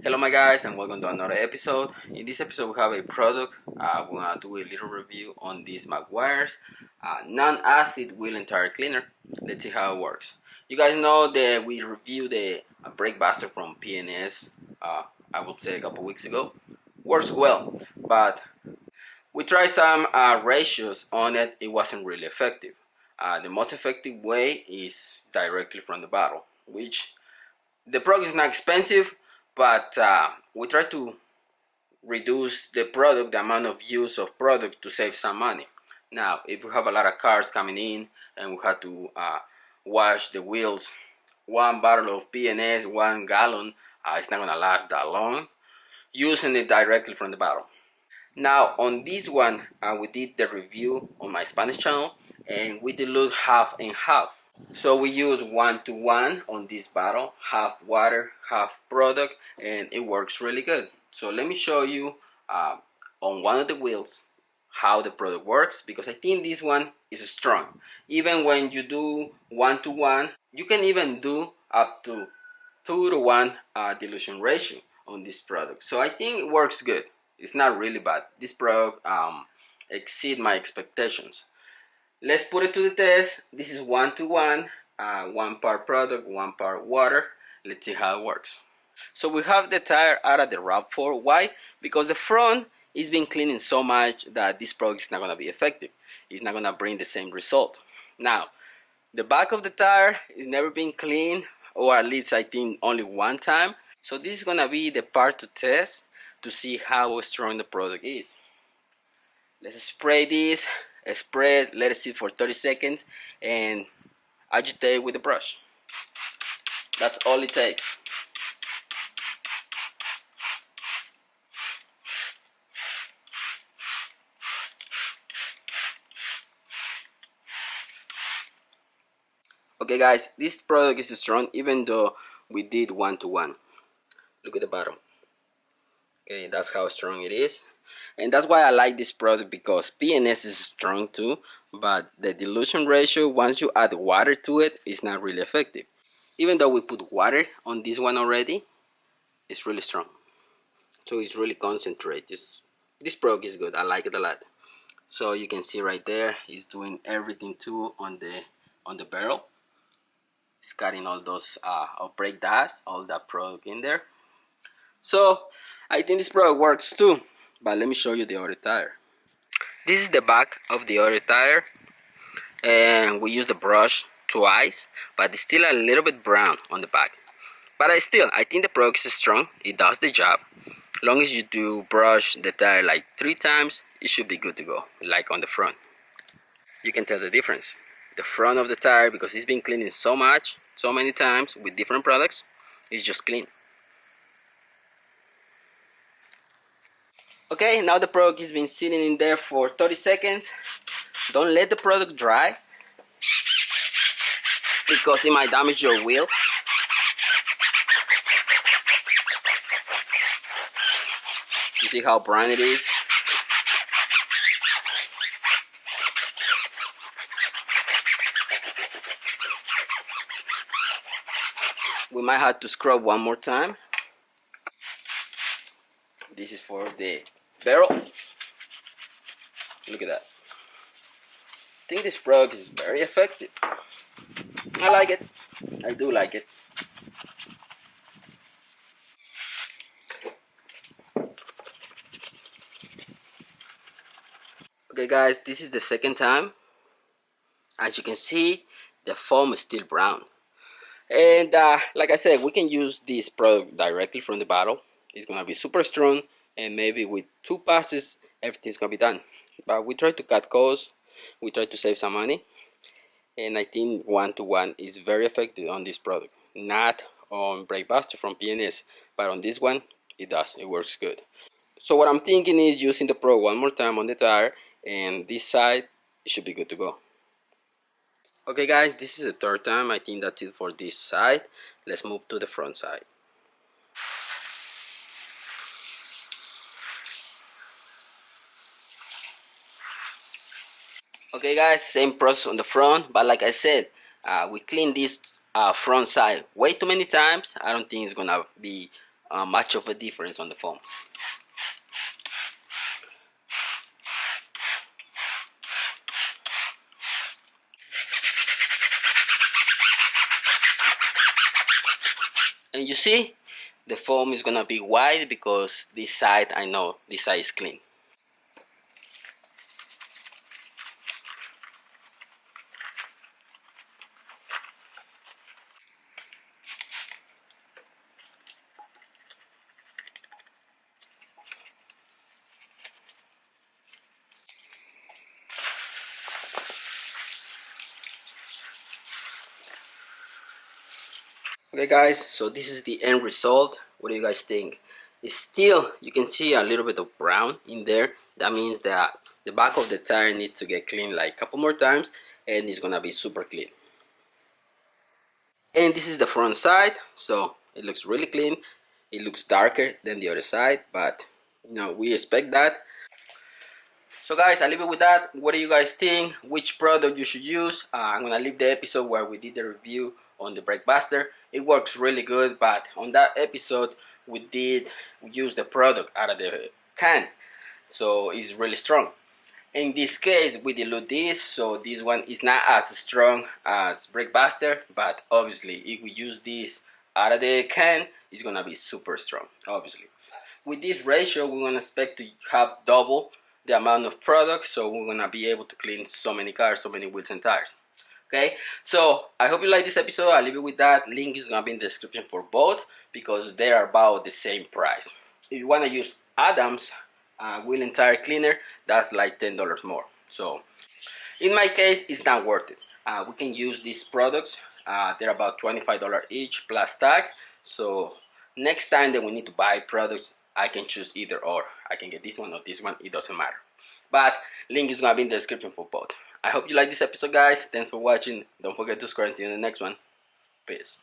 Hello my guys, and welcome to another episode. In this episode we have a product. We're gonna do a little review on these Meguiar's non-acid wheel tire cleaner. Let's see how it works. You guys know that we reviewed the brake buster from PNS, I would say a couple weeks ago. Works well, but we tried some ratios on it. It wasn't really effective. The most effective way is directly from the bottle, which the product is not expensive, but we try to reduce the amount of use of product to save some money. Now, if we have a lot of cars coming in and we have to wash the wheels, one bottle of PNS, 1 gallon, it's not going to last that long using it directly from the bottle. Now, on this one, we did the review on my Spanish channel and we dilute half and half. So we use 1:1 on this bottle, half water, half product, and it works really good. So let me show you on one of the wheels how the product works, because I think this one is strong. Even when you do 1:1, you can even do up to 2:1 dilution ratio on this product. So I think it works good. It's not really bad. This product exceeds my expectations. Let's put it to the test. This is 1:1, 1 part product, 1 part water. Let's see how it works. So we have the tire out of the RAV4. Why? Because the front is being cleaning so much that this product is not going to be effective. It's not going to bring the same result. Now, the back of the tire is never been cleaned, or at least I think only one time. So this is going to be the part to test to see how strong the product is. Let's spray this. Spread, let it sit for 30 seconds, and agitate with the brush. That's all it takes. Okay guys, this product is strong even though we did 1:1. Look at the bottom. Okay, that's how strong it is. And that's why I like this product, because PNS is strong too, but the dilution ratio, once you add water to it, is not really effective. Even though we put water on this one already, it's really strong. So it's really concentrated. This product is good. I like it a lot. So you can see right there, it's doing everything too on the barrel. It's cutting all those brake dust, all that product in there. So I think this product works too. But let me show you the other tire. This is the back of the other tire, and we use the brush twice, but it's still a little bit brown on the back. But I think the product is strong. It does the job. As long as you do brush the tire like 3 times, it should be good to go, like on the front. You can tell the difference. The front of the tire, because it's been cleaning so many times with different products, it's just clean. Okay, now the product has been sitting in there for 30 seconds. Don't let the product dry, because it might damage your wheel. You see how brown it is? We might have to scrub one more time. This is for the barrel. Look at that. I think this product is very effective. I like it. I do like it. Okay guys, this is the second time. As you can see, the foam is still brown. And like I said, we can use this product directly from the bottle. It's going to be super strong, and maybe with 2 passes everything's going to be done. But we try to cut costs, we try to save some money, and I think 1:1 is very effective on this product. Not on brake buster from PNS, but on this one it does. It works good. So what I'm thinking is using the product one more time on the tire, and this side it should be good to go. Okay guys, this is the 3rd time. I think that's it for this side. Let's move to the front side. Okay guys, same process on the front, but like I said, we cleaned this front side way too many times. I don't think it's gonna be much of a difference on the foam. And you see, the foam is gonna be white because this side, I know this side is clean. Okay guys, so this is the end result. What do you guys think? It's still, you can see a little bit of brown in there. That means that the back of the tire needs to get cleaned like a couple more times, and it's gonna be super clean. And this is the front side, so it looks really clean. It looks darker than the other side, but you know, we expect that. So guys, I leave it with that. What do you guys think? Which product you should use? I'm gonna leave the episode where we did the review on the brake buster. It works really good, but on that episode we use the product out of the can, so it's really strong. In this case we dilute this, so this one is not as strong as brake buster, but obviously if we use this out of the can, it's gonna be super strong, obviously. With this ratio, we're gonna expect to have double the amount of product, so we're gonna be able to clean so many cars, so many wheels and tires. Okay, so I hope you like this episode. I'll leave it with that. Link is gonna be in the description for both because they are about the same price. If you wanna use Adams wheel and tire cleaner, that's like $10 more. So in my case, it's not worth it. We can use these products. They're about $25 each plus tax. So next time that we need to buy products, I can choose either or. I can get this one or this one, it doesn't matter. But link is gonna be in the description for both. I hope you like this episode, guys. Thanks for watching. Don't forget to subscribe and see you in the next one. Peace.